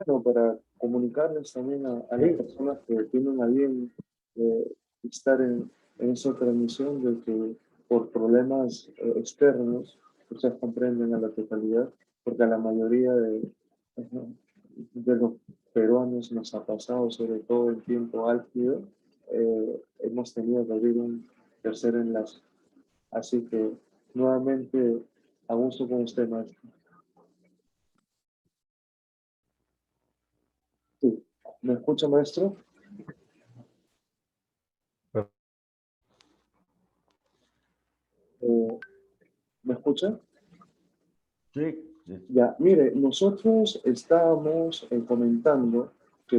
Bueno, para comunicarles también a las Sí, personas que tienen a bien estar en esa transmisión de que por problemas externos ustedes comprenden a la totalidad, porque a la mayoría de los peruanos nos ha pasado, sobre todo el tiempo álgido, hemos tenido que abrir un tercer enlace. Así que nuevamente, a gusto con usted, maestro. Sí. ¿Me escucha, maestro? pero Eh, ¿Me escucha? sí, sí. Ya, mire, nosotros estábamos comentando que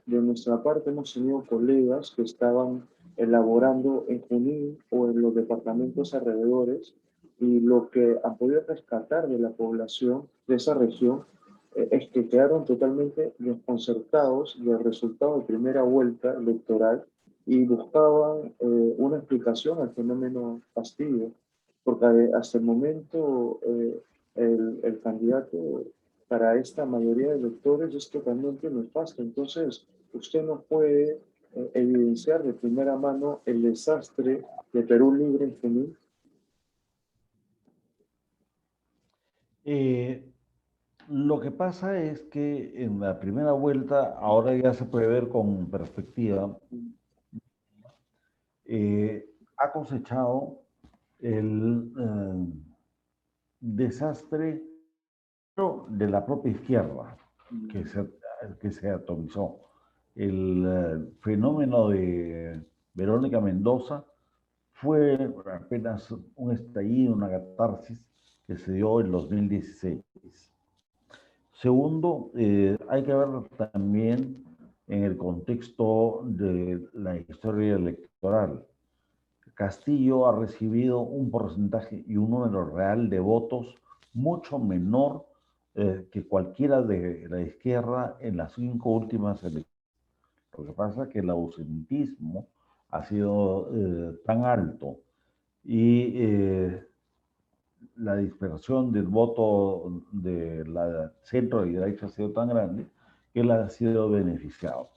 de nuestra parte hemos tenido colegas que estaban elaborando en Junín o en los departamentos alrededores y lo que han podido rescatar de la población de esa región es que quedaron totalmente desconcertados del resultado de primera vuelta electoral y buscaban una explicación al fenómeno Castillo, porque hasta el momento el candidato para esta mayoría de electores es totalmente nefasto. Entonces, usted no puede evidenciar de primera mano el desastre de Perú Libre en Junín. Eh, lo que pasa es que en la primera vuelta, ahora ya se puede ver con perspectiva, ha cosechado el desastre de la propia izquierda que se, que se atomizó. El fenómeno de Verónica Mendoza fue apenas un estallido, una catarsis que se dio en 2016. Segundo, hay que ver también en el contexto de la historia electoral. Castillo ha recibido un porcentaje y un número real de votos mucho menor que cualquiera de la izquierda en las 5 últimas elecciones. Lo que pasa es que el ausentismo ha sido tan alto y la dispersión del voto de la centro y derecha ha sido tan grande que él ha sido beneficiado.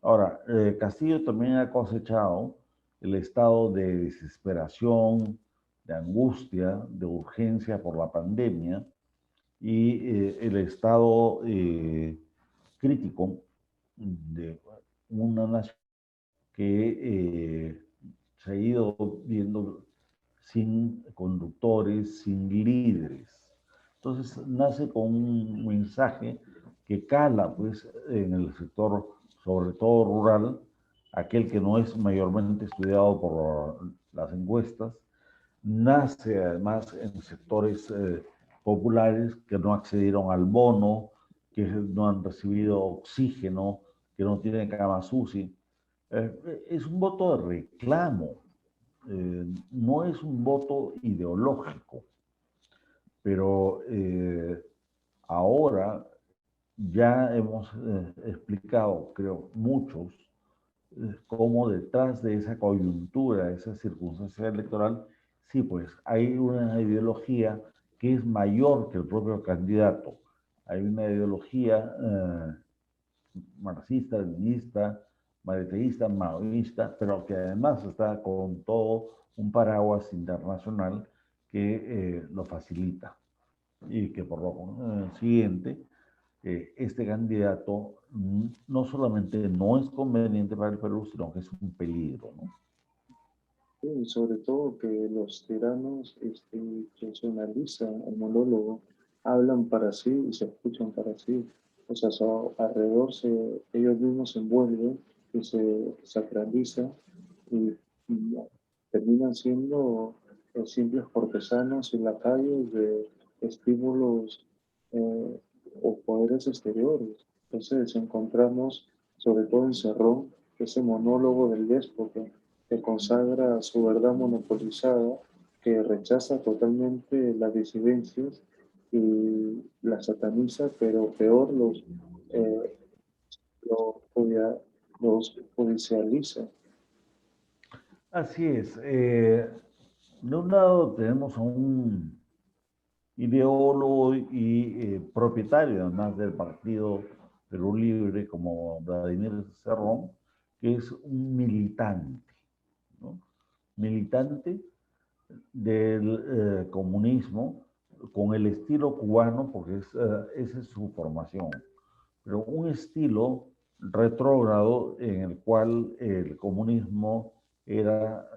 Ahora, Castillo también ha cosechado el estado de desesperación, de angustia, de urgencia por la pandemia y el estado crítico de una nación que se ha ido viendo sin conductores, sin líderes. Entonces nace con un mensaje que cala pues en el sector, sobre todo rural, aquel que no es mayormente estudiado por las encuestas, nace además en sectores populares que no accedieron al bono, que no han recibido oxígeno, que no tienen cama UCI. Es un voto de reclamo, no es un voto ideológico, pero ahora ya hemos explicado, creo, muchos, cómo detrás de esa coyuntura, de esa circunstancia electoral, sí, pues hay una ideología que es mayor que el propio candidato. Hay una ideología marxista, leninista, maniqueísta, maoísta, pero que además está con todo un paraguas internacional que lo facilita y que por lo siguiente este candidato no solamente no es conveniente para el Perú, sino que es un peligro, ¿no? Y sobre todo que los tiranos institucionalizan el monólogo, hablan para sí y se escuchan para sí. O sea, alrededor ellos mismos se envuelven y se sacralizan y, y terminan siendo simples cortesanos en la calle de estímulos eh, o poderes exteriores. Entonces encontramos, sobre todo en Cerrón, ese monólogo del déspota que consagra su verdad monopolizada, que rechaza totalmente las disidencias y las sataniza, pero peor eh, los, los judicializa. Así es. De un lado tenemos a un ideólogo y propietario además del partido Perú Libre como Vladimir Cerrón, que es un militante, ¿no? Militante del comunismo con el estilo cubano, porque esa es su formación, pero un estilo retrógrado en el cual el comunismo era,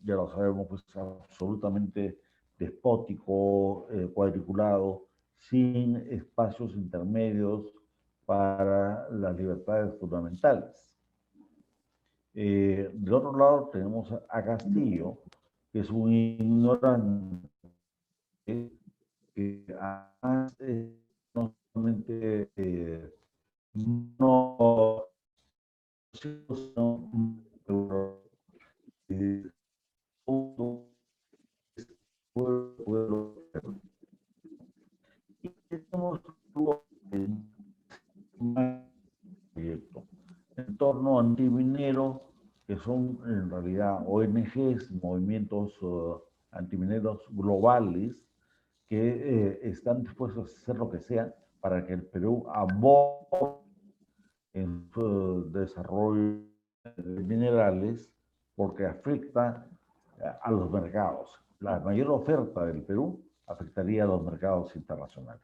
ya lo sabemos, pues absolutamente despótico, cuadriculado, sin espacios intermedios para las libertades fundamentales. Del otro lado tenemos a Castillo, que es un ignorante que además no solamente no, sino y tenemos un proyecto en torno antiminero, que son en realidad ONGs, movimientos antimineros globales, que están dispuestos a hacer lo que sea para que el Perú aborde en su desarrollo de minerales, porque afecta a los mercados. La mayor oferta del Perú afectaría a los mercados internacionales.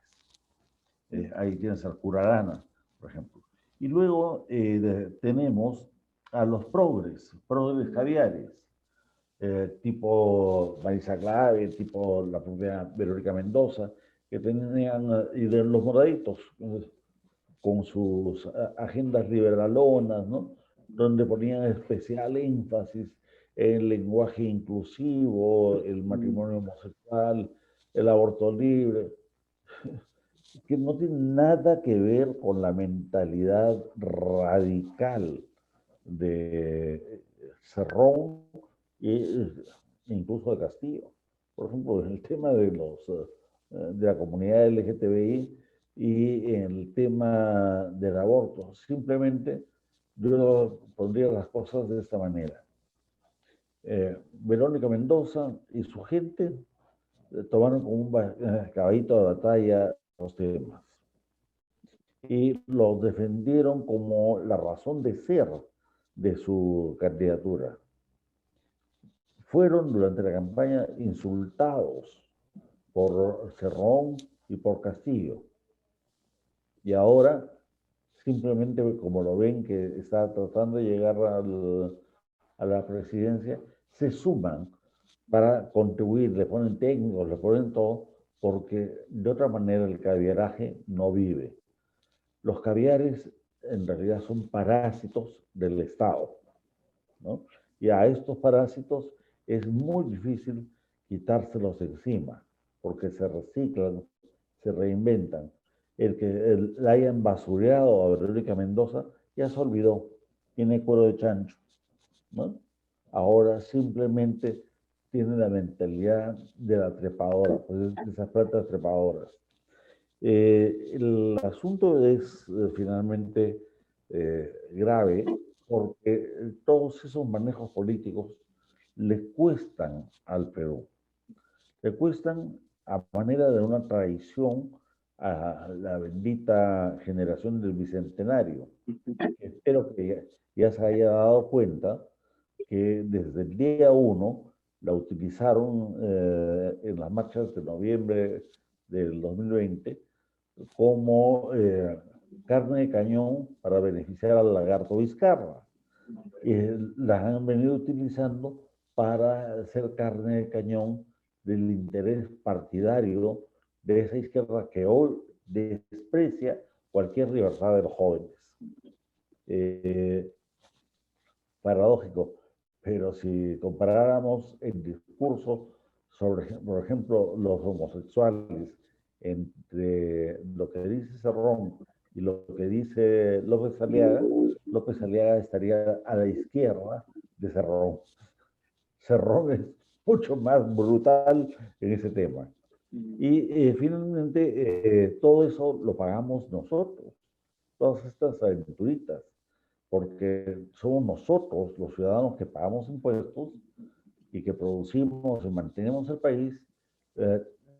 Ahí tienes al Curarana, por ejemplo. Y luego tenemos a los progres caviares, tipo Marisa Clave, tipo la propia Verónica Mendoza, que tenían, y de los moraditos, con sus agendas liberalonas, ¿no? Donde ponían especial énfasis en el lenguaje inclusivo, el matrimonio homosexual, el aborto libre, que no tiene nada que ver con la mentalidad radical de Cerrón e incluso de Castillo. Por ejemplo, en el tema de la comunidad LGTBI y en el tema del aborto. Simplemente yo pondría las cosas de esta manera. Verónica Mendoza y su gente tomaron como un caballito de batalla los temas y los defendieron como la razón de ser de su candidatura. Fueron durante la campaña insultados por Cerrón y por Castillo. Y ahora, simplemente como lo ven que está tratando de llegar a la presidencia, se suman para contribuir, le ponen técnicos, le ponen todo, porque de otra manera el caviaraje no vive. Los caviares en realidad son parásitos del Estado, ¿no? Y a estos parásitos es muy difícil quitárselos encima, porque se reciclan, se reinventan. El que la hayan basureado a Verónica Mendoza ya se olvidó, tiene cuero de chancho, ¿no? Ahora simplemente tiene la mentalidad de la trepadora, pues de esas plantas trepadoras. El asunto es finalmente grave porque todos esos manejos políticos le cuestan al Perú, le cuestan a manera de una traición a la bendita generación del Bicentenario. Espero que ya se haya dado cuenta que desde el día 1 la utilizaron en las marchas de noviembre del 2020 como carne de cañón para beneficiar al lagarto Vizcarra. Y las han venido utilizando para hacer carne de cañón del interés partidario de esa izquierda que hoy desprecia cualquier libertad de los jóvenes. Eh, Paradójico, pero si comparáramos el discurso sobre, por ejemplo, los homosexuales entre lo que dice Cerrón y lo que dice López Aliaga estaría a la izquierda de Cerrón. Cerrón es mucho más brutal en ese tema. Y finalmente todo eso lo pagamos nosotros, todas estas aventuritas, porque somos nosotros, los ciudadanos, que pagamos impuestos y que producimos y mantenemos el país,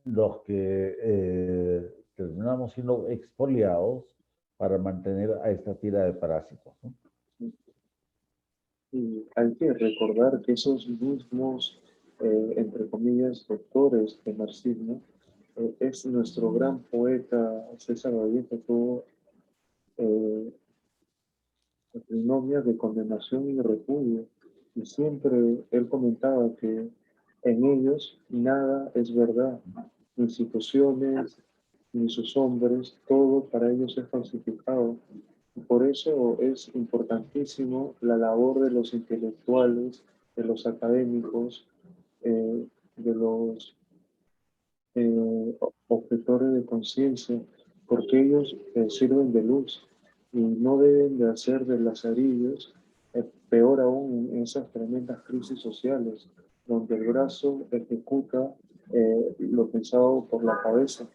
los que terminamos siendo expoliados para mantener a esta tira de parásitos, ¿no? Y hay que recordar que esos mismos, entre comillas, doctores de marxismo, es nuestro gran poeta César Vallejo, tuvo eh, trinomias de condenación y repudio. Y siempre él comentaba que en ellos nada es verdad, instituciones, ni sus hombres, todo para ellos es falsificado. Y por eso es importantísimo la labor de los intelectuales, de los académicos, de los objetores de conciencia, porque ellos sirven de luz y no deben de hacer de lazarillos, peor aún en esas tremendas crisis sociales, donde el brazo ejecuta lo pensado por la cabeza.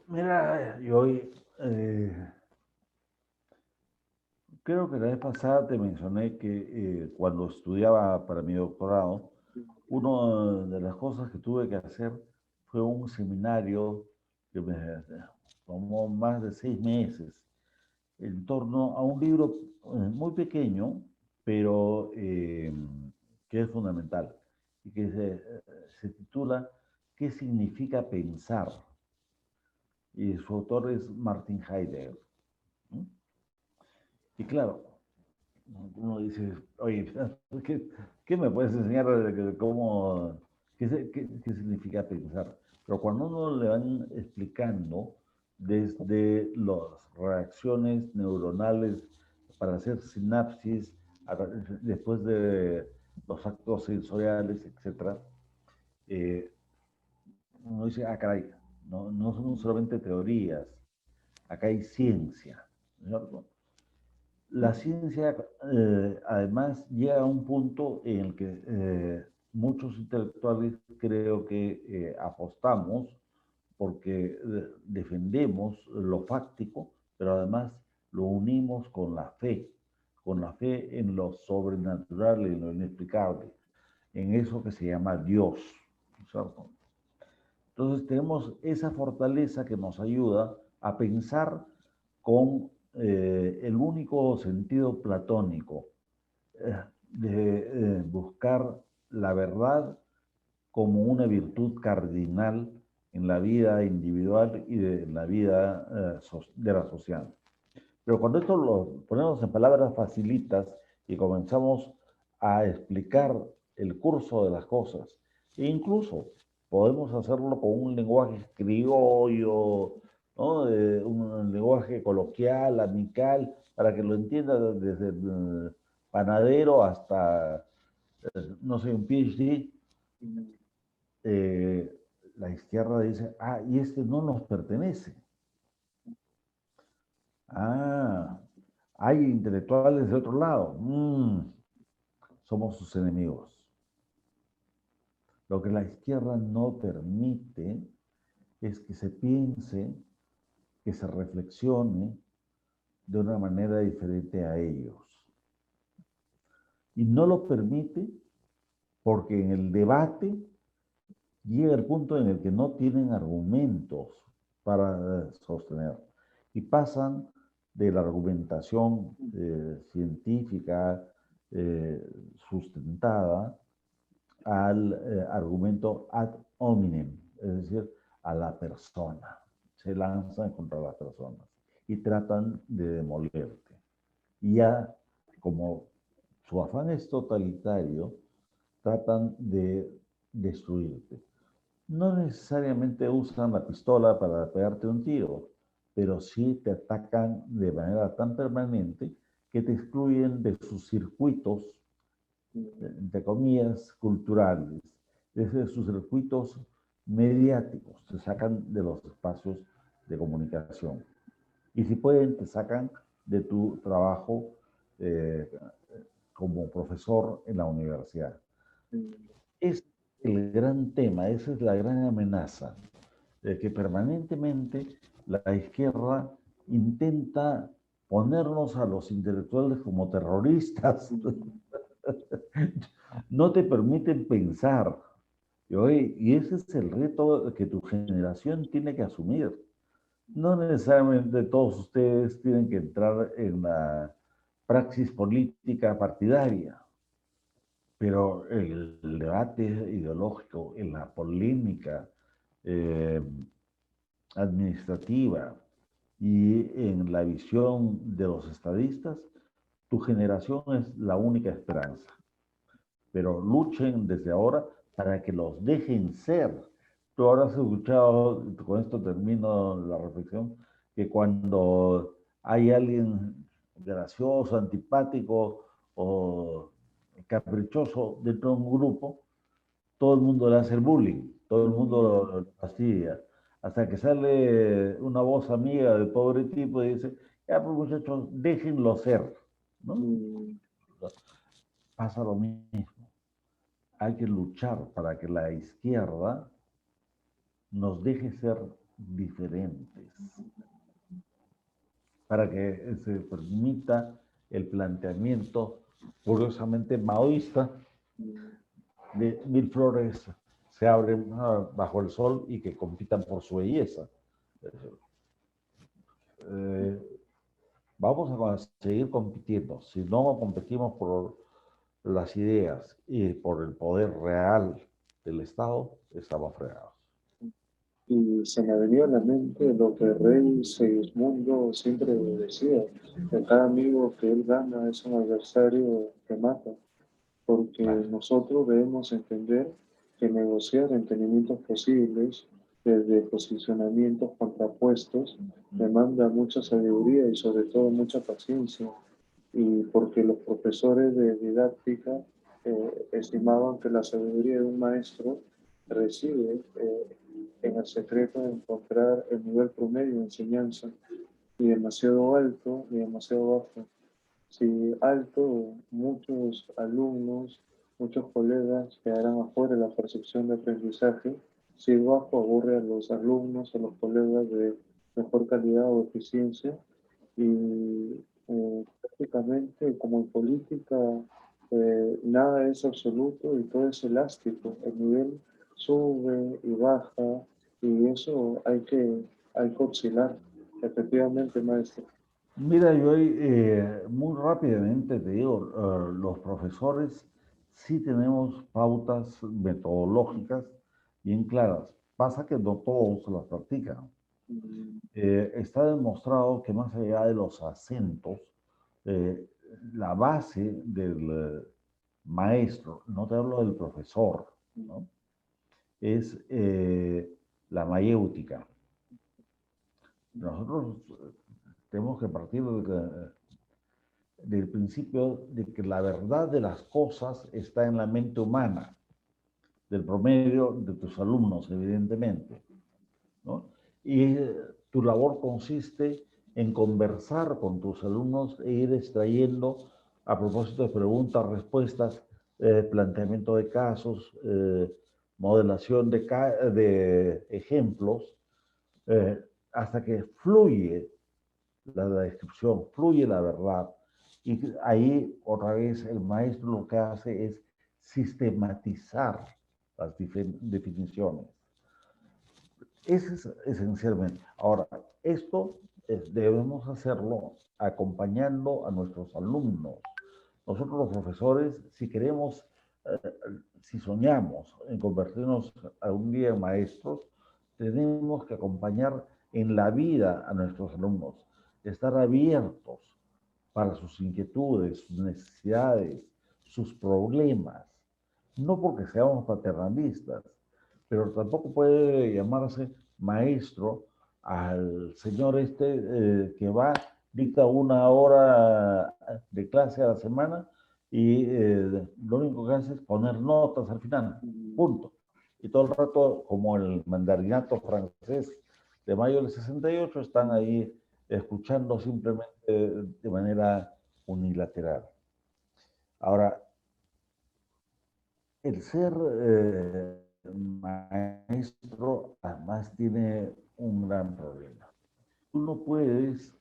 Mira, yo hoy creo que la vez pasada te mencioné que cuando estudiaba para mi doctorado, una de las cosas que tuve que hacer fue un seminario que me tomó más de 6 meses en torno a un libro muy pequeño, pero que es fundamental y que se titula ¿Qué significa pensar? Y su autor es Martin Heidegger. ¿No? Y claro, uno dice, oye, ¿qué me puedes enseñar de cómo, qué significa pensar? Pero cuando uno le van explicando desde las reacciones neuronales para hacer sinapsis, después de los actos sensoriales, etc., eh, uno dice, ah, caray, no son solamente teorías, acá hay ciencia, ¿no es cierto? La ciencia, además, llega a un punto en el que muchos intelectuales creo que apostamos porque defendemos lo fáctico, pero además lo unimos con la fe en lo sobrenatural, en lo inexplicable, en eso que se llama Dios, ¿cierto? Entonces tenemos esa fortaleza que nos ayuda a pensar con el único sentido platónico de buscar la verdad como una virtud cardinal en la vida individual y de la vida de la sociedad. Pero cuando esto lo ponemos en palabras facilitas y comenzamos a explicar el curso de las cosas, e incluso podemos hacerlo con un lenguaje criollo, ¿no? Un lenguaje coloquial, amical, para que lo entienda desde el panadero hasta, no sé, un PhD, eh, la izquierda dice, ah, y este no nos pertenece. Ah, hay intelectuales de otro lado. Somos sus enemigos. Lo que la izquierda no permite es que se piense, que se reflexione de una manera diferente a ellos. Y no lo permite porque en el debate llega el punto en el que no tienen argumentos para sostener y pasan de la argumentación científica sustentada al argumento ad hominem, es decir, a la persona. Se lanzan contra las personas y tratan de demolerte. Y ya, como su afán es totalitario, tratan de destruirte. No necesariamente usan la pistola para pegarte un tiro, pero sí te atacan de manera tan permanente que te excluyen de sus circuitos, entre comillas, culturales, de sus circuitos mediáticos, te sacan de los espacios de comunicación. Y si pueden, te sacan de tu trabajo eh, como profesor en la universidad. Es el gran tema, esa es la gran amenaza, de que permanentemente la izquierda intenta ponernos a los intelectuales como terroristas mm, no te permiten pensar. Y ese es el reto que tu generación tiene que asumir. No necesariamente todos ustedes tienen que entrar en la praxis política partidaria, pero el debate ideológico, en la polémica eh, administrativa y en la visión de los estadistas, tu generación es la única esperanza. Pero luchen desde ahora para que los dejen ser. Tú habrás escuchado, con esto termino la reflexión, que cuando hay alguien gracioso, antipático o caprichoso dentro de un grupo, todo el mundo le hace el bullying, todo el mundo mm, lo fastidia, hasta que sale una voz amiga del pobre tipo y dice, ya pues muchachos, déjenlo ser, ¿no? mm, Pasa lo mismo. Hay que luchar para que la izquierda nos deje ser diferentes, para que se permita el planteamiento curiosamente maoísta mm. de mil flores se abren bajo el sol y que compitan por su belleza. Eh, Vamos a seguir compitiendo. Si no competimos por las ideas y por el poder real del Estado, estamos fregados. Y se me venía a la mente lo que el rey Segismundo siempre decía, que cada amigo que él gana es un adversario que mata, porque Claro. nosotros debemos entender que negociar entendimientos posibles desde posicionamientos contrapuestos demanda mucha sabiduría y sobre todo mucha paciencia, y porque los profesores de didáctica estimaban que la sabiduría de un maestro reside en el secreto de encontrar el nivel promedio de enseñanza, ni demasiado alto ni demasiado bajo. Si alto, muchos alumnos, muchos colegas quedarán afuera de la percepción de aprendizaje. Si bajo, aburre a los alumnos, a los colegas de mejor calidad o eficiencia. Y prácticamente, como en política, nada es absoluto y todo es elástico. El nivel sube y baja y eso hay que oscilar. Efectivamente, maestro. Mira, yo muy rápidamente te digo, los profesores sí tenemos pautas metodológicas bien claras. Pasa que no todos las practican. Mm, Está demostrado que más allá de los acentos, eh, la base del maestro, no te hablo del profesor, ¿no? Es la mayéutica. Nosotros tenemos que partir del principio de que la verdad de las cosas está en la mente humana, del promedio de tus alumnos, evidentemente, ¿no? Y tu labor consiste en conversar con tus alumnos e ir extrayendo, a propósito de preguntas, respuestas, planteamiento de casos, modelación de ejemplos, eh, hasta que fluye la descripción, fluye la verdad. Y ahí otra vez el maestro lo que hace es sistematizar las definiciones. Ese es esencialmente. Ahora, esto debemos hacerlo acompañando a nuestros alumnos. Nosotros los profesores, si queremos, eh, si soñamos en convertirnos algún día en maestros, tenemos que acompañar en la vida a nuestros alumnos, estar abiertos para sus inquietudes, sus necesidades, sus problemas. No porque seamos paternalistas, pero tampoco puede llamarse maestro al señor que va, dicta una hora de clase a la semana y lo único que hace es poner notas al final, mm, punto. Y todo el rato, como el mandarinato francés de mayo del 68, están ahí escuchando simplemente de manera unilateral. Ahora, el ser maestro además tiene un gran problema. Tú no puedes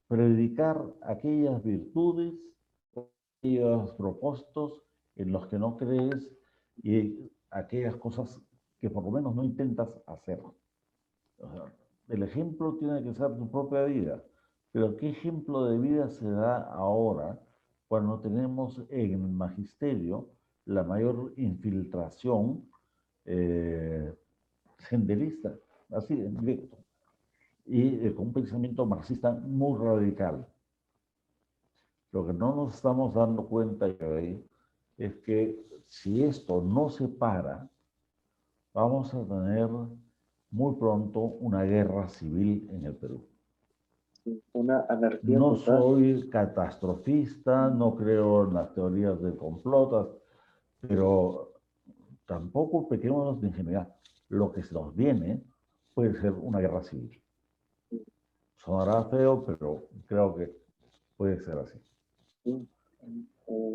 predicar aquellas virtudes, aquellos propósitos en los que no crees y aquellas cosas que por lo menos no intentas hacer. O sea, el ejemplo tiene que ser tu propia vida, pero ¿qué ejemplo de vida se da ahora cuando tenemos en el magisterio la mayor infiltración senderista, así en directo, y con un pensamiento marxista muy radical? Lo que no nos estamos dando cuenta hoy es que si esto no se para, vamos a tener muy pronto una guerra civil en el Perú. Una anarquía No total. soy catastrofista, no creo en las teorías de complotas, pero tampoco pequemos de ingenuidad. Lo que se nos viene puede ser una guerra civil. Sonará feo, pero creo que puede ser así. ¿Sí?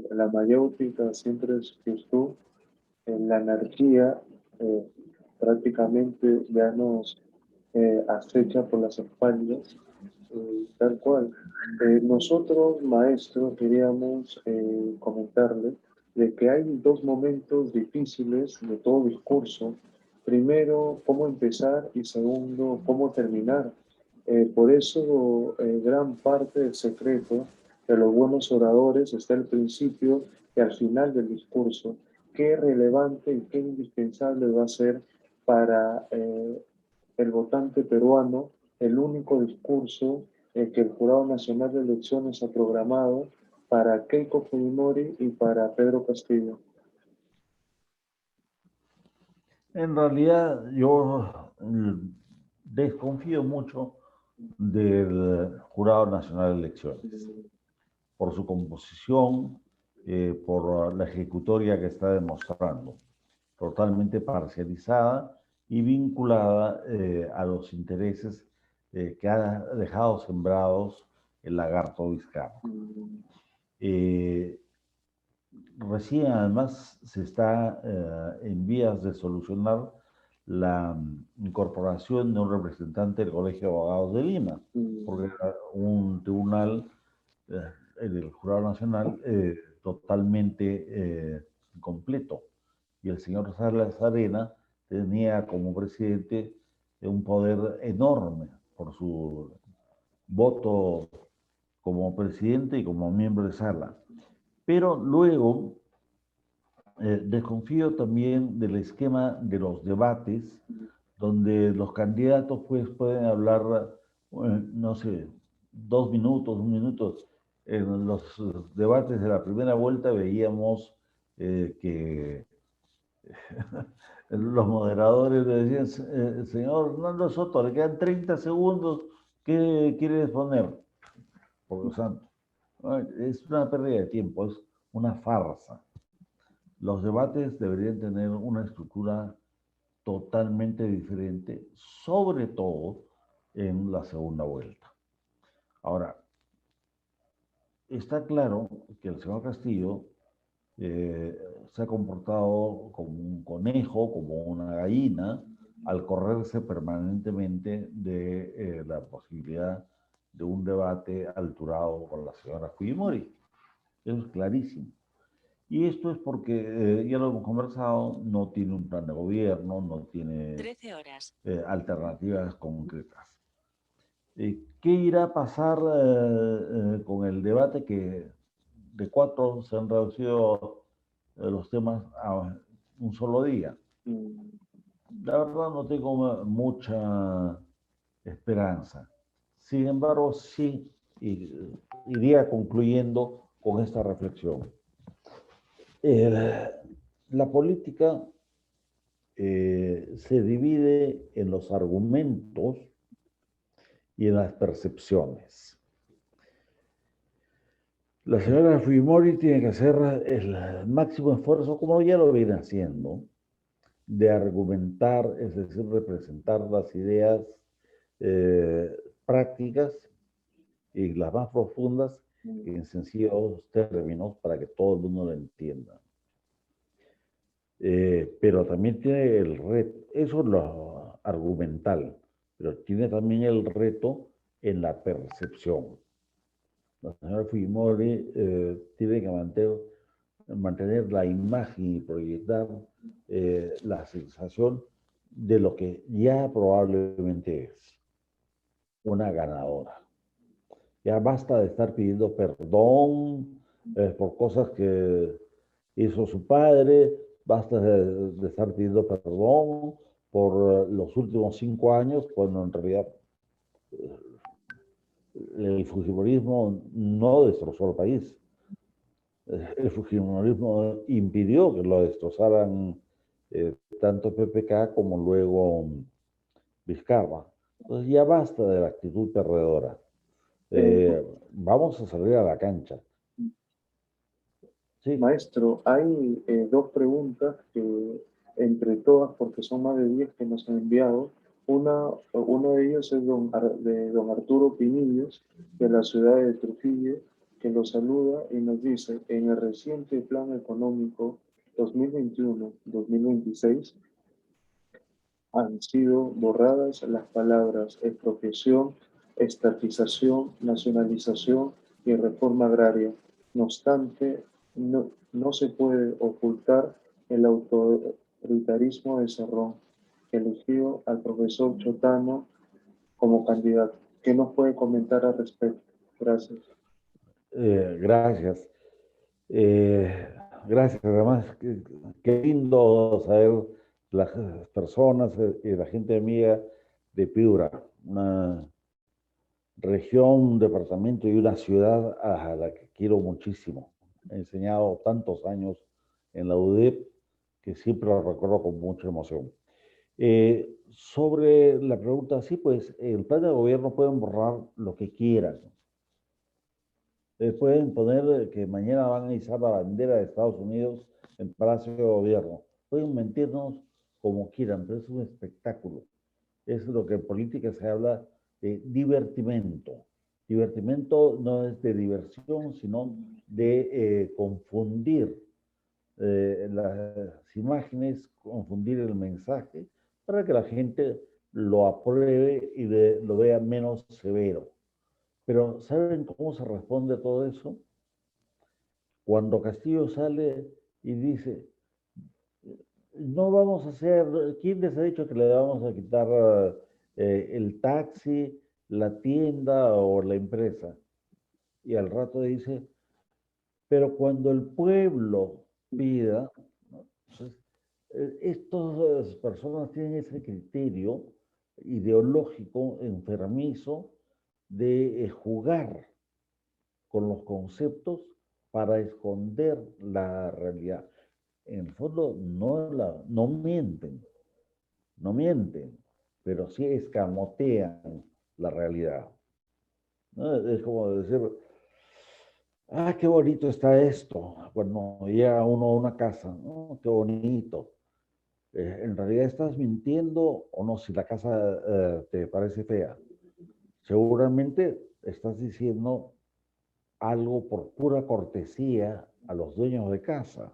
La mayéutica siempre existió, la anarquía prácticamente ya nos acecha por las espaldas, tal cual. Nosotros, maestros, queríamos comentarle de que hay dos momentos difíciles de todo discurso. Primero, cómo empezar y segundo, cómo terminar. Por eso, gran parte del secreto de los buenos oradores está al principio y al final del discurso. Qué relevante y qué indispensable va a ser para el votante peruano el único discurso que el Jurado Nacional de Elecciones ha programado para Keiko Fujimori y para Pedro Castillo. En realidad, yo desconfío mucho del Jurado Nacional de Elecciones, por su composición, por la ejecutoria que está demostrando, totalmente parcializada y vinculada a los intereses que ha dejado sembrados el lagarto Vizcarra. Recién además se está en vías de solucionar la incorporación de un representante del Colegio de Abogados de Lima, porque era un tribunal del Jurado Nacional totalmente completo. Y el señor Salas Arena tenía como presidente un poder enorme por su voto como presidente y como miembro de sala. Pero luego desconfío también del esquema de los debates, donde los candidatos pues, pueden hablar, no sé, 2 minutos, 1 minuto. En los debates de la primera vuelta veíamos que los moderadores le decían, señor Hernando Soto, le quedan 30 segundos, ¿qué quiere exponer? Por lo santo, es una pérdida de tiempo, es una farsa. Los debates deberían tener una estructura totalmente diferente, sobre todo en la segunda vuelta. Ahora, está claro que el señor Castillo se ha comportado como un conejo, como una gallina, al correrse permanentemente de la posibilidad de un debate alturado con la señora Fujimori. Eso es clarísimo. Y esto es porque, ya lo hemos conversado, no tiene un plan de gobierno, no tiene 13 horas. Alternativas concretas. ¿Qué irá a pasar con el debate que de 4 se han reducido los temas a un solo día? La verdad no tengo mucha esperanza. Sin embargo, sí iría concluyendo con esta reflexión. La política se divide en los argumentos y en las percepciones. La señora Fujimori tiene que hacer el máximo esfuerzo, como ya lo viene haciendo, de argumentar, es decir, representar las ideas prácticas y las más profundas en sencillos términos para que todo el mundo lo entienda. Pero también tiene el reto, eso es lo argumental, pero tiene también el reto en la percepción. La señora Fujimori tiene que mantener la imagen y proyectar la sensación de lo que ya probablemente es una ganadora. Ya basta de estar pidiendo perdón por cosas que hizo su padre, basta de estar pidiendo perdón por los últimos 5 años, cuando en realidad el fujimorismo no destrozó el país. El fujimorismo impidió que lo destrozaran tanto PPK como luego Vizcarra. Entonces ya basta de la actitud perdedora. Eh, Vamos a salir a la cancha. Sí, Maestro, hay dos preguntas que entre todas, porque son más de 10 que nos han enviado, uno de ellos es de don Arturo Pinillos, de la ciudad de Trujillo, que lo saluda y nos dice, en el reciente plan económico 2021-2026 han sido borradas las palabras expropiación, estatización, nacionalización y reforma agraria. No obstante, no se puede ocultar el autoritarismo de Cerrón, que eligió al profesor Chotano como candidato. ¿Qué nos puede comentar al respecto? Gracias. gracias. Eh, gracias, además, qué lindo saber las personas y la gente amiga de Piura, una región, un departamento y una ciudad a la que quiero muchísimo. He enseñado tantos años en la UDEP que siempre lo recuerdo con mucha emoción. Sobre la pregunta, sí, pues el plan de gobierno pueden borrar lo que quieran. Pueden poner que mañana van a izar la bandera de Estados Unidos en Palacio de Gobierno. Pueden mentirnos como quieran, pero es un espectáculo. Es lo que en política se habla de divertimento. Divertimento no es de diversión, sino de confundir las imágenes, confundir el mensaje, para que la gente lo apruebe y lo vea menos severo. Pero ¿saben cómo se responde a todo eso? Cuando Castillo sale y dice, no vamos a hacer, ¿quién les ha dicho que le vamos a quitar el taxi, la tienda o la empresa? Y al rato dice, pero cuando el pueblo pida, ¿no? Entonces, estas personas tienen ese criterio ideológico enfermizo de jugar con los conceptos para esconder la realidad. En el fondo no mienten, no mienten, pero sí escamotean la realidad, ¿no? Es como decir, ah, qué bonito está esto, cuando llega uno a una casa, ¿no? Qué bonito. En realidad estás mintiendo o no, si la casa te parece fea. Seguramente estás diciendo algo por pura cortesía a los dueños de casa.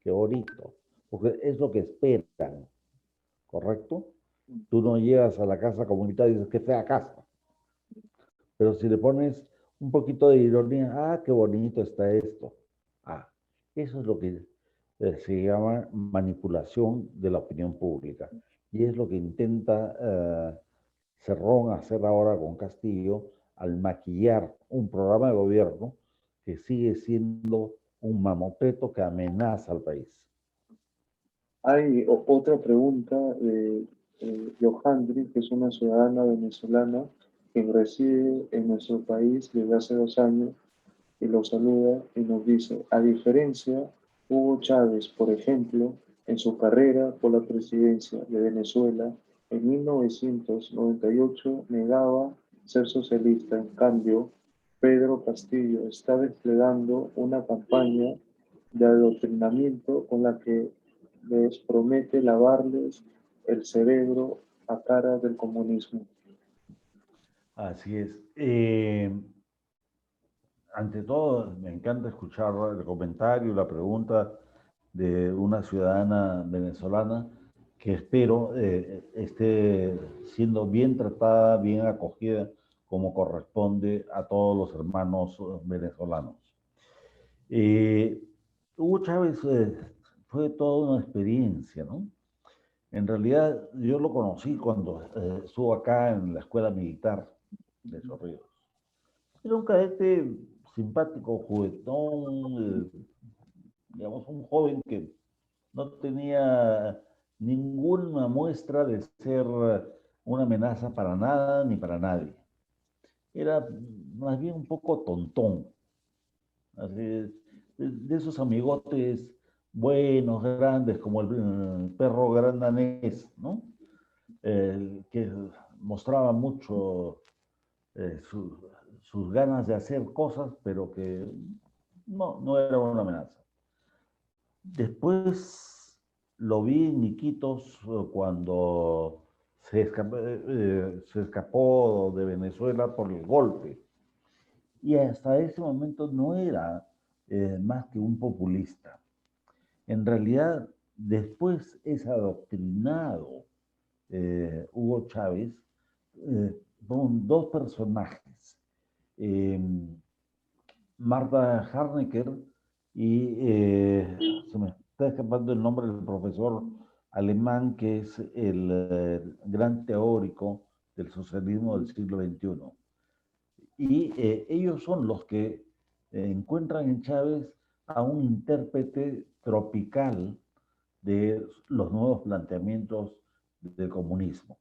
Qué bonito, porque es lo que esperan, ¿correcto? Tú no llegas a la casa comunitaria y dices, qué fea casa. Pero si le pones un poquito de ironía, ah, qué bonito está esto. Ah, eso es lo que se llama manipulación de la opinión pública. Y es lo que intenta Cerrón hacer ahora con Castillo al maquillar un programa de gobierno que sigue siendo un mamotreto que amenaza al país. Hay otra pregunta de Johandri, que es una ciudadana venezolana que reside en nuestro país desde hace 2 años y lo saluda y nos dice, a diferencia, Hugo Chávez, por ejemplo, en su carrera por la presidencia de Venezuela, en 1998 negaba ser socialista. En cambio, Pedro Castillo está desplegando una campaña de adoctrinamiento con la que les promete lavarles el cerebro a cara del comunismo. Así es. Ante todo, me encanta escuchar el comentario, la pregunta de una ciudadana venezolana que espero esté siendo bien tratada, bien acogida como corresponde a todos los hermanos venezolanos. Hugo Chávez fue toda una experiencia, ¿no? En realidad, yo lo conocí cuando estuvo acá en la escuela militar de Chorrillos. Era un cadete simpático, juguetón, digamos, un joven que no tenía ninguna muestra de ser una amenaza para nada ni para nadie. Era más bien un poco tontón, así, de esos amigotes buenos, grandes, como el perro gran danés, ¿no? Que mostraba mucho sus ganas de hacer cosas, pero que no era una amenaza. Después lo vi en Iquitos cuando se escapó de Venezuela por el golpe. Y hasta ese momento no era más que un populista. En realidad, después es adoctrinado Hugo Chávez con dos personajes, Marta Harnecker y se me está escapando el nombre del profesor alemán que es el gran teórico del socialismo del siglo XXI. Y ellos son los que encuentran en Chávez a un intérprete tropical de los nuevos planteamientos del comunismo.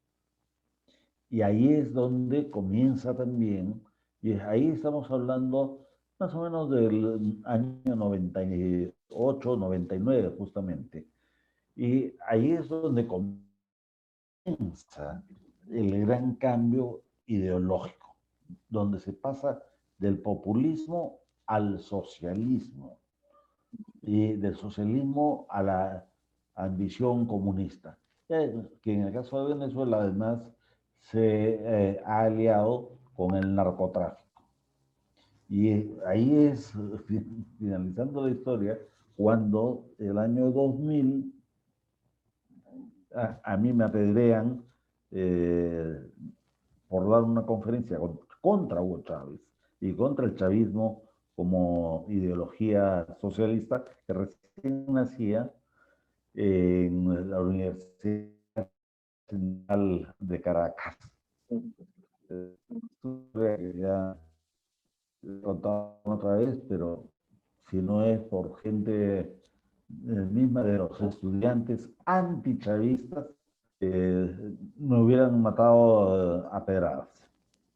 Y ahí es donde comienza también, y ahí estamos hablando más o menos del año 98, 99 justamente. Y ahí es donde comienza el gran cambio ideológico, donde se pasa del populismo al socialismo y del socialismo a la ambición comunista, que en el caso de Venezuela además se ha aliado con el narcotráfico. Y ahí es, finalizando la historia, cuando el año 2000 a mí me apedrean por dar una conferencia contra Hugo Chávez y contra el chavismo como ideología socialista que recién nacía en la Universidad Nacional de Caracas. Ya he contado otra vez, pero si no es por gente misma de los estudiantes antichavistas, me hubieran matado a pedradas.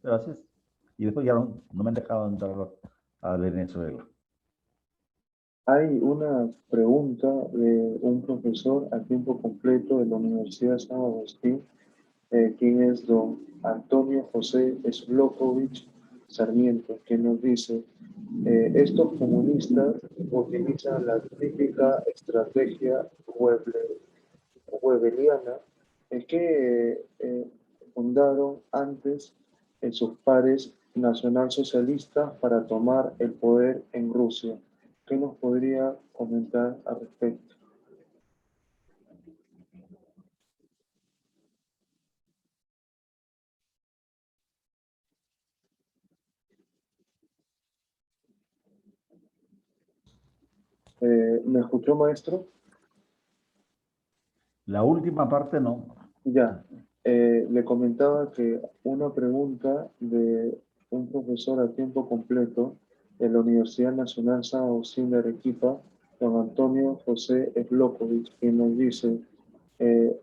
Pero así es. Y después ya no me han dejado entrar a Venezuela. Hay una pregunta de un profesor a tiempo completo de la Universidad San Agustín, quien es don Antonio José Slokovich Sarmiento, que nos dice, estos comunistas utilizan la típica estrategia webeliana que fundaron antes sus pares nacionalsocialistas para tomar el poder en Rusia. ¿Qué nos podría comentar al respecto? ¿Me escuchó, maestro? La última parte no. Ya, le comentaba que una pregunta de un profesor a tiempo completo de la Universidad Nacional San Agustín de Arequipa, don Antonio José Evlokovich, que nos dice,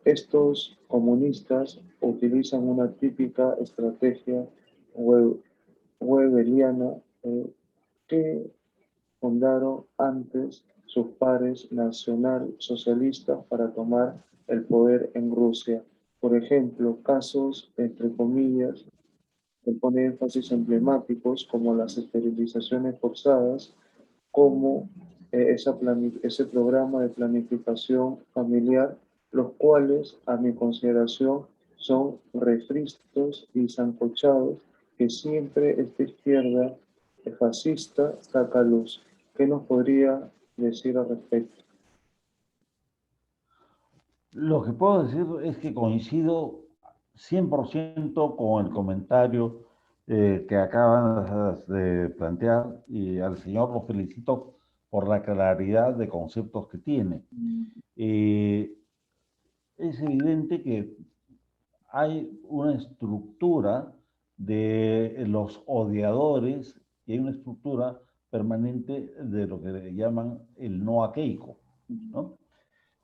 estos comunistas utilizan una típica estrategia weberiana que fundaron antes sus pares nacionalsocialistas para tomar el poder en Rusia. Por ejemplo, casos, entre comillas, que pone énfasis emblemáticos como las esterilizaciones forzadas, como ese programa de planificación familiar, los cuales, a mi consideración, son refritos y sancochados que siempre esta izquierda fascista saca luz. ¿Qué nos podría decir al respecto? Lo que puedo decir es que coincido 100% con el comentario que acaban de plantear, y al señor lo felicito por la claridad de conceptos que tiene. Es evidente que hay una estructura de los odiadores y hay una estructura permanente de lo que llaman el no a Keiko, ¿no?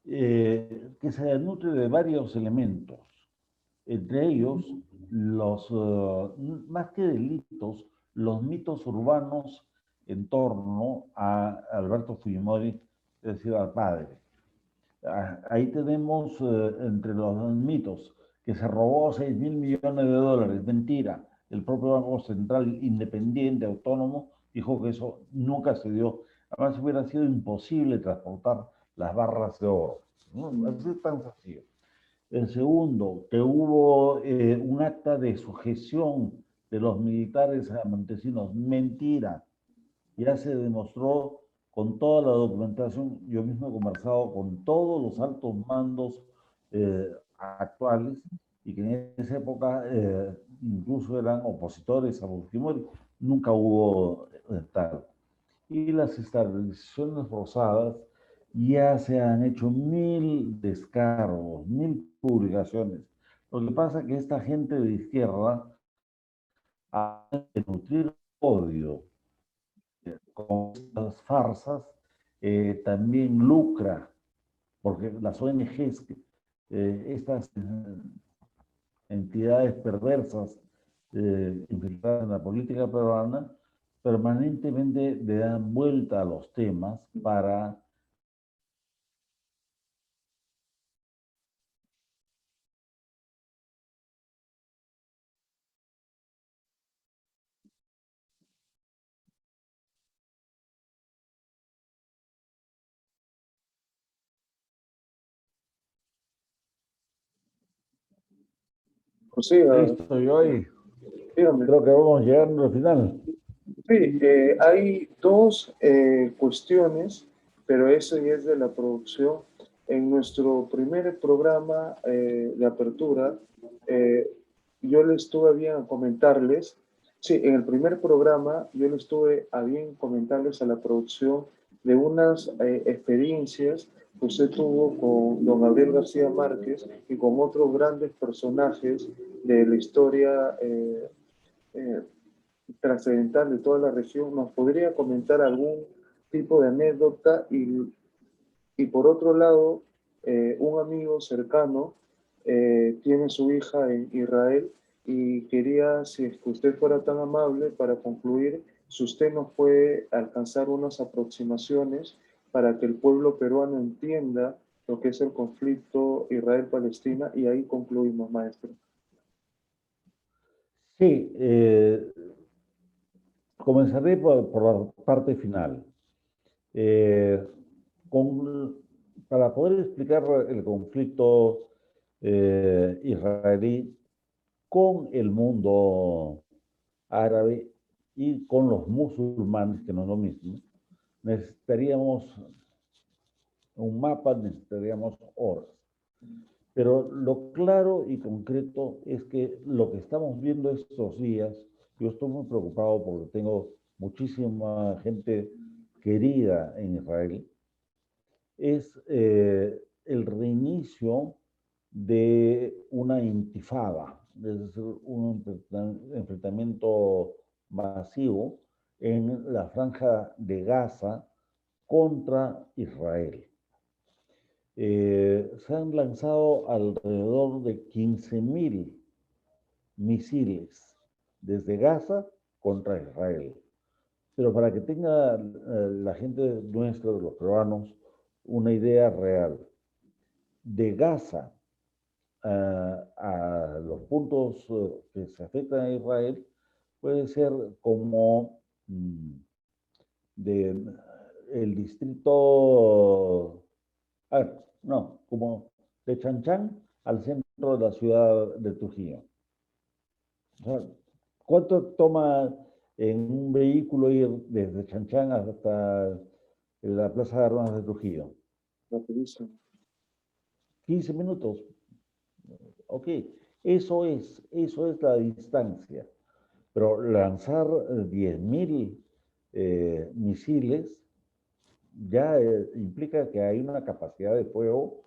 Que se nutre de varios elementos, entre ellos los, más que delitos, los mitos urbanos en torno a Alberto Fujimori, es decir, al padre. Ahí tenemos entre los mitos que se robó 6.000 millones de dólares. Mentira. El propio Banco Central Independiente, autónomo, dijo que eso nunca se dio. Además, hubiera sido imposible transportar las barras de oro. ¿No? Así es tan sencillo. El segundo, que hubo un acta de sujeción de los militares a Montesinos. Mentira. Ya se demostró con toda la documentación. Yo mismo he conversado con todos los altos mandos actuales y que en esa época incluso eran opositores a Fujimori. Nunca hubo tal. Y las estabilizaciones forzadas, ya se han hecho 1.000 descargos, 1.000 publicaciones. Lo que pasa es que esta gente de izquierda, ha de nutrir odio con estas farsas, también lucra, porque las ONGs, estas entidades perversas infiltradas en la política peruana, permanentemente le dan vuelta a los temas para... Pues sí, Listo, yo ahí dígame. creo que vamos llegando al final. Sí, hay dos cuestiones, pero eso ya es de la producción. En nuestro primer programa de apertura, eh, yo le estuve a bien comentarles, sí, en el primer programa yo le estuve a bien comentarles a la producción de unas experiencias que usted tuvo con don Gabriel García Márquez y con otros grandes personajes de la historia eh, trascendental de toda la región. ¿Nos podría comentar algún tipo de anécdota? Y por otro lado, un amigo cercano tiene su hija en Israel y quería, si es que usted fuera tan amable, para concluir, si usted nos puede alcanzar unas aproximaciones para que el pueblo peruano entienda lo que es el conflicto Israel-Palestina, y ahí concluimos, maestro. Sí, comenzaré por la parte final. Eh, con, para poder explicar el conflicto israelí con el mundo árabe y con los musulmanes, que no es lo mismo, necesitaríamos un mapa, necesitaríamos horas. Pero lo claro y concreto es que lo que estamos viendo estos días, yo estoy muy preocupado porque tengo muchísima gente querida en Israel, es el reinicio de una intifada, es decir, un enfrentamiento masivo en la franja de Gaza contra Israel. Se han lanzado alrededor de 15.000 misiles desde Gaza contra Israel. Pero para que tenga la gente nuestra, los peruanos, una idea real, de Gaza a los puntos que se afectan a Israel, puede ser como de el distrito, no, como de Chanchán al centro de la ciudad de Trujillo. O sea, ¿cuánto toma en un vehículo ir desde Chanchán hasta la Plaza de Armas de Trujillo? Rapidísimo. 15 minutos. Ok, eso es la distancia. Pero lanzar 10.000 misiles ya implica que hay una capacidad de fuego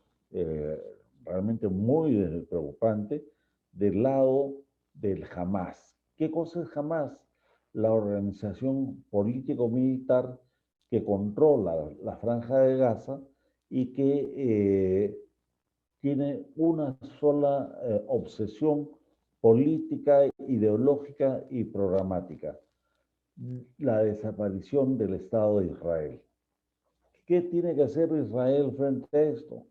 realmente muy preocupante del lado del Hamas. ¿Qué cosa es Hamas? La organización político-militar que controla la Franja de Gaza y que tiene una sola obsesión política, ideológica y programática: la desaparición del Estado de Israel. ¿Qué tiene que hacer Israel frente a esto?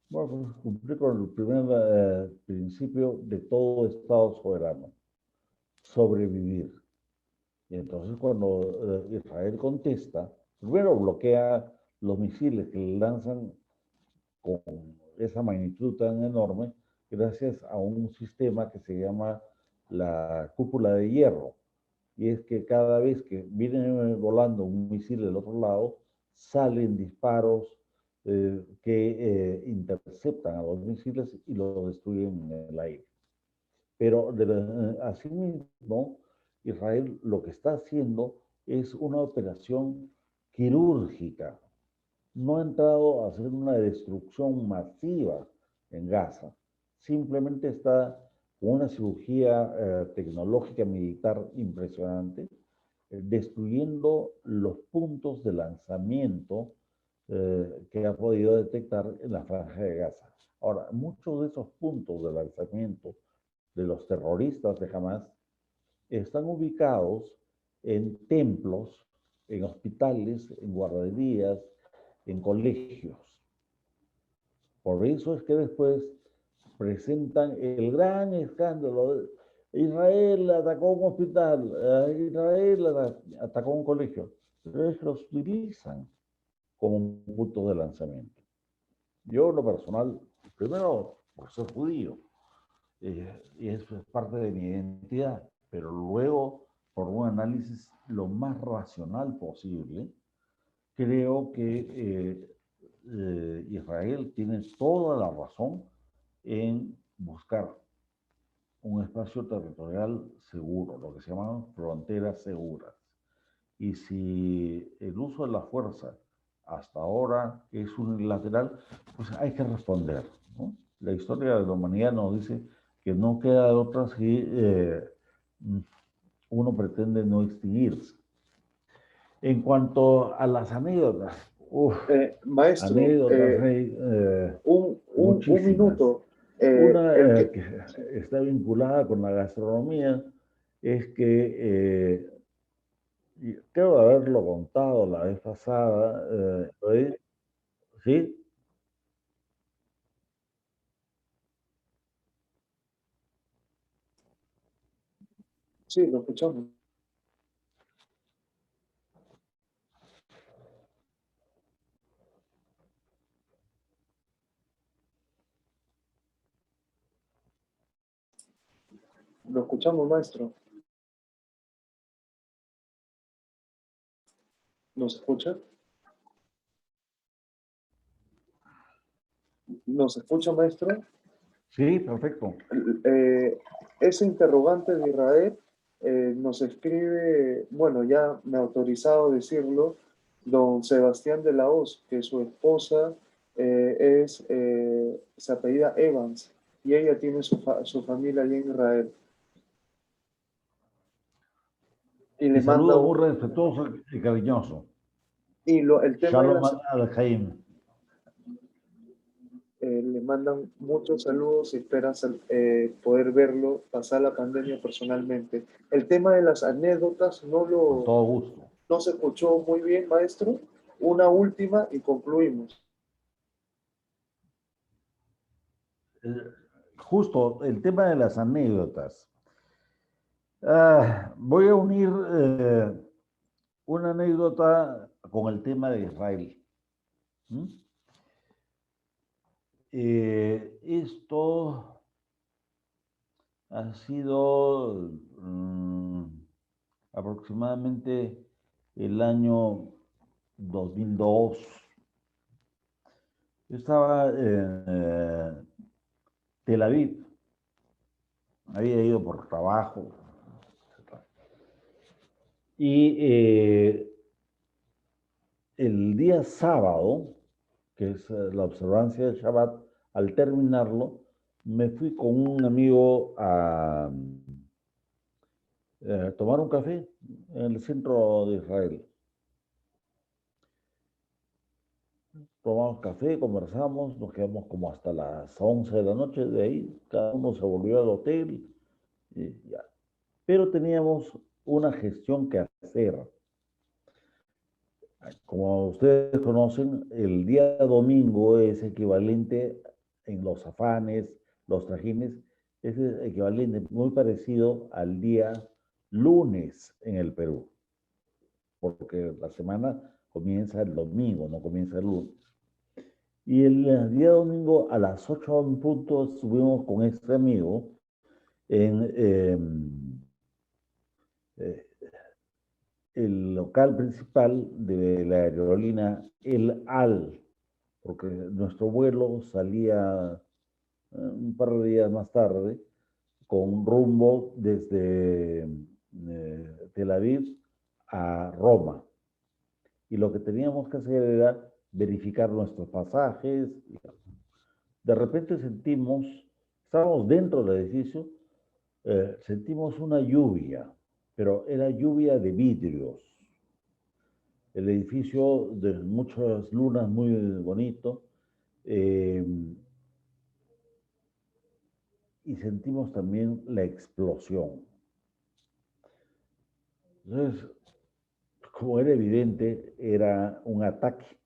Bueno, pues cumplir con el primer principio de todo Estado soberano: sobrevivir. Y entonces cuando Israel contesta, primero bloquea los misiles que le lanzan con esa magnitud tan enorme gracias a un sistema que se llama la cúpula de hierro. Y es que cada vez que viene volando un misil del otro lado, salen disparos que interceptan a los misiles y los destruyen en el aire. Pero asimismo, Israel lo que está haciendo es una operación quirúrgica. No ha entrado a hacer una destrucción masiva en Gaza. Simplemente está con una cirugía tecnológica militar impresionante, destruyendo los puntos de lanzamiento que ha podido detectar en la Franja de Gaza. Ahora, muchos de esos puntos de lanzamiento de los terroristas de Hamas están ubicados en templos, en hospitales, en guarderías, en colegios. Por eso es que después presentan el gran escándalo de Israel atacó un hospital, Israel atacó un colegio. Pero es que los utilizan como un punto de lanzamiento. Yo, en lo personal, primero por ser judío, y eso es parte de mi identidad, pero luego, por un análisis lo más racional posible, creo que Israel tiene toda la razón en buscar un espacio territorial seguro, lo que se llaman fronteras seguras. Y si el uso de la fuerza hasta ahora es unilateral, pues hay que responder, ¿no? La historia de la humanidad nos dice que no queda de otra si uno pretende no extinguirse. En cuanto a las anécdotas, Maestro, anécdotas hay un muchísimas. minuto. Una El que, que está vinculada con la gastronomía es que, creo de haberlo contado la vez pasada, ¿sí? sí, lo escuchamos. Lo escuchamos, maestro. ¿Nos escucha? ¿Nos escucha, maestro? Sí, perfecto. Ese interrogante de Israel nos escribe, bueno, ya me ha autorizado decirlo, don Sebastián de la Hoz, que su esposa se apellida Evans y ella tiene su familia allí en Israel. Y le Mi manda saludo muy respetuoso y cariñoso. el tema de Shalom las al-Jaim. le mandan muchos saludos y esperan poder verlo, pasar la pandemia personalmente. El tema de las anécdotas Con todo gusto. no se escuchó muy bien, maestro. Una última y concluimos. Justo el tema de las anécdotas. Voy a unir una anécdota con el tema de Israel. ¿Mm? Esto ha sido aproximadamente el año 2002. Yo estaba en Tel Aviv, había ido por trabajo Y el día sábado, que es la observancia del Shabbat, al terminarlo, me fui con un amigo a tomar un café en el centro de Israel. Tomamos café, conversamos, nos quedamos como hasta las 11 de la noche. De ahí cada uno se volvió al hotel y ya. Pero teníamos una gestión que hacer. Como ustedes conocen, el día domingo es equivalente en los afanes, los trajines, es equivalente muy parecido al día lunes en el Perú, porque la semana comienza el domingo, no comienza el lunes. Y el día domingo a las 8 en punto estuvimos con este amigo en eh, el local principal de la aerolínea El Al, porque nuestro vuelo salía un par de días más tarde con rumbo desde Tel Aviv a Roma. Y lo que teníamos que hacer era verificar nuestros pasajes. De repente sentimos, estábamos dentro del edificio, sentimos una lluvia, pero era lluvia de vidrios. El edificio de muchas lunas, muy bonito, eh, y sentimos también la explosión. Entonces, como era evidente, era un ataque.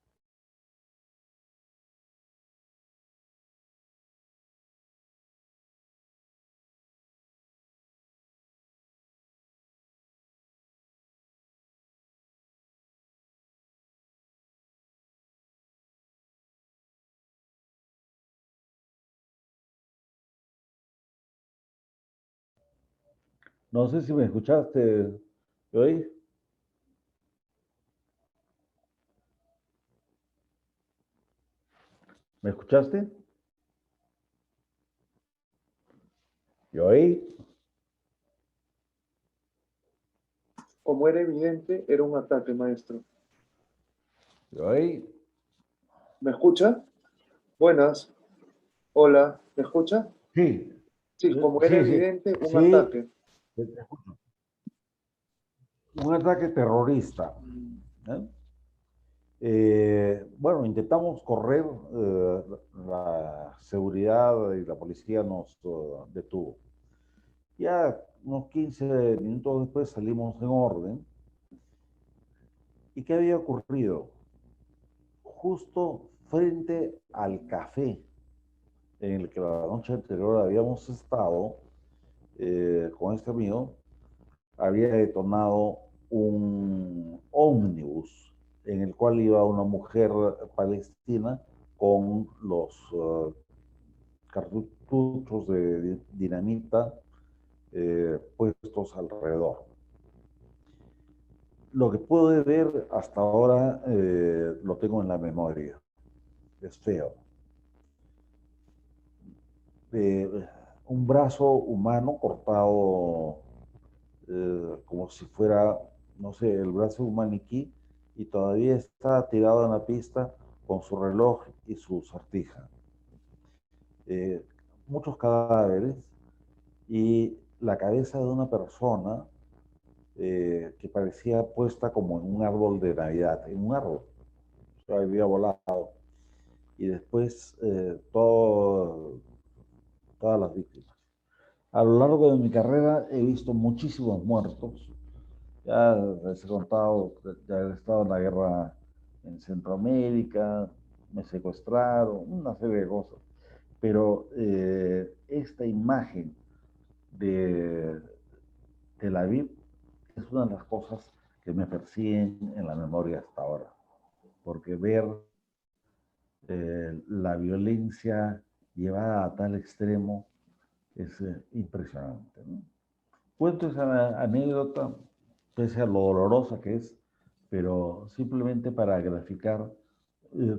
No sé si me escuchaste hoy. ¿Me escuchaste? Yo ahí. Como era evidente, era un ataque, maestro. Yo ahí. ¿Me escucha? Buenas. Hola. ¿Me escucha? Sí, Sí, como era sí, sí, evidente, un sí. ataque. Un ataque terrorista. ¿Eh? Bueno, intentamos correr, la seguridad y la policía nos detuvo. Ya unos 15 minutos después salimos en orden. ¿Y qué había ocurrido? Justo frente al café en el que la noche anterior habíamos estado con este amigo, había detonado un ómnibus en el cual iba una mujer palestina con los cartuchos de dinamita puestos alrededor. Lo que pude ver hasta ahora lo tengo en la memoria. Es feo. Eh, un brazo humano cortado como si fuera, no sé, el brazo de un maniquí y todavía está tirado en la pista con su reloj y su sortija. Eh, muchos cadáveres y la cabeza de una persona que parecía puesta como en un árbol de Navidad, en un árbol, o sea, había volado. Y después todas las víctimas. A lo largo de mi carrera he visto muchísimos muertos. Ya les he contado, ya he estado en la guerra en Centroamérica, me secuestraron, una serie de cosas. Pero esta imagen de Tel Aviv es una de las cosas que me persiguen en la memoria hasta ahora. Porque ver la violencia llevada a tal extremo es impresionante, ¿no? Cuento esa anécdota, pese a lo dolorosa que es, pero simplemente para graficar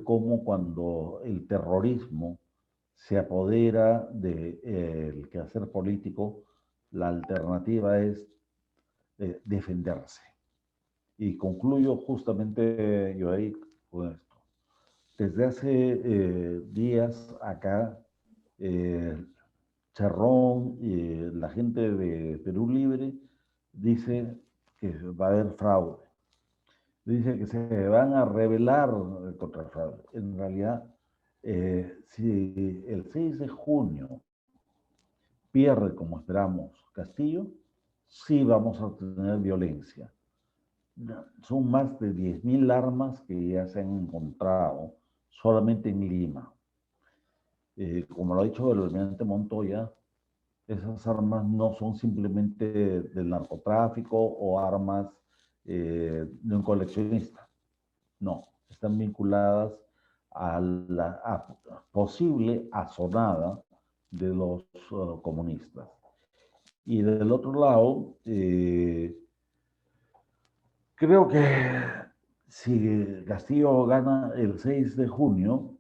cómo cuando el terrorismo se apodera del quehacer político, la alternativa es defenderse. Y concluyo justamente yo ahí con esto. Desde hace días acá, Charrón y la gente de Perú Libre dice que va a haber fraude. Dice que se van a rebelar contra el fraude. En realidad, si el 6 de junio pierde, como esperamos, Castillo, sí vamos a tener violencia. Son más de 10.000 armas que ya se han encontrado solamente en Lima. Como lo ha dicho el almirante Montoya, esas armas no son simplemente del narcotráfico o armas de un coleccionista. No, están vinculadas a la posible azonada de los comunistas. Y del otro lado, creo que si Castillo gana el 6 de junio,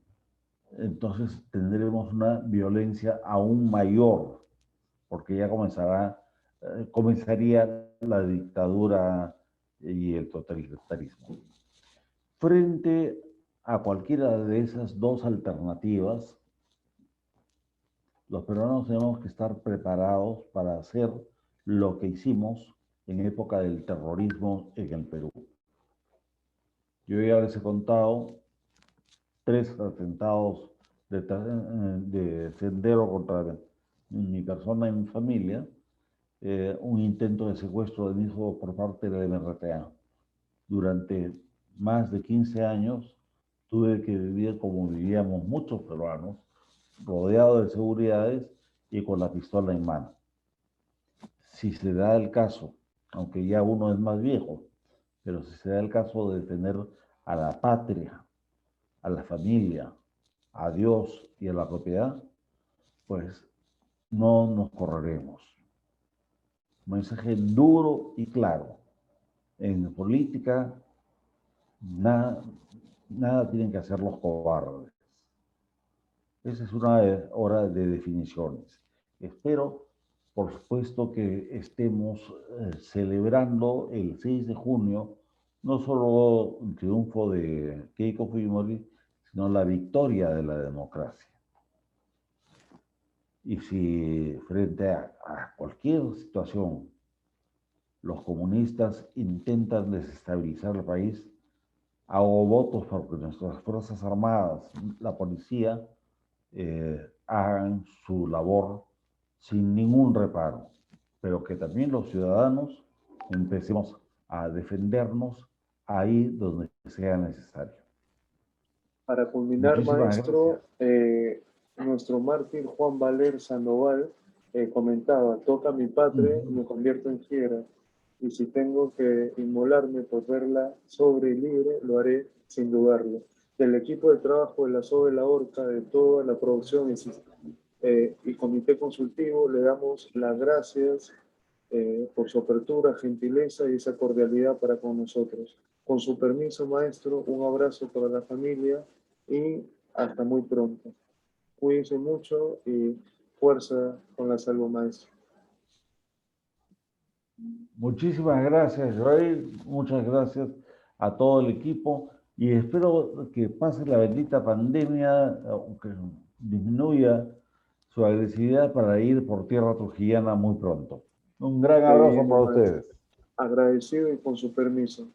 entonces tendremos una violencia aún mayor, porque ya comenzaría la dictadura y el totalitarismo. Frente a cualquiera de esas dos alternativas, los peruanos tenemos que estar preparados para hacer lo que hicimos en época del terrorismo en el Perú. Yo ya les he contado 3 atentados de Sendero contra mi persona y mi familia, un intento de secuestro de mi hijo por parte de la MRTA. Durante más de 15 años tuve que vivir como vivíamos muchos peruanos, rodeado de seguridades y con la pistola en mano. Si se da el caso, aunque ya uno es más viejo, pero si se da el caso de defender a la patria, a la familia, a Dios y a la propiedad, pues no nos correremos. Un mensaje duro y claro. En política, nada tienen que hacer los cobardes. Esa es una hora de definiciones. Espero, por supuesto, que estemos celebrando el 6 de junio no solo el triunfo de Keiko Fujimori, sino la victoria de la democracia. Y si frente a cualquier situación los comunistas intentan desestabilizar el país, hago votos porque nuestras Fuerzas Armadas, la policía, hagan su labor sin ningún reparo, pero que también los ciudadanos empecemos a defendernos ahí donde sea necesario. Para culminar, Muchísimas maestro, gracias. nuestro mártir Juan Valer Sandoval comentaba: toca mi patria y me convierto en fiera, y si tengo que inmolarme por verla sobre y libre, lo haré sin dudarlo. Del equipo de trabajo de la SOE La Horca, de toda la producción y comité consultivo, le damos las gracias por su apertura, gentileza y esa cordialidad para con nosotros. Con su permiso, maestro, un abrazo para la familia y hasta muy pronto. Cuídense mucho y fuerza con la salud, maestro. Muchísimas gracias, Joel. Muchas gracias a todo el equipo y espero que pase la bendita pandemia, que disminuya su agresividad para ir por tierra trujillana muy pronto. Un gran Se abrazo viene, para maestro. ustedes. Agradecido y con su permiso.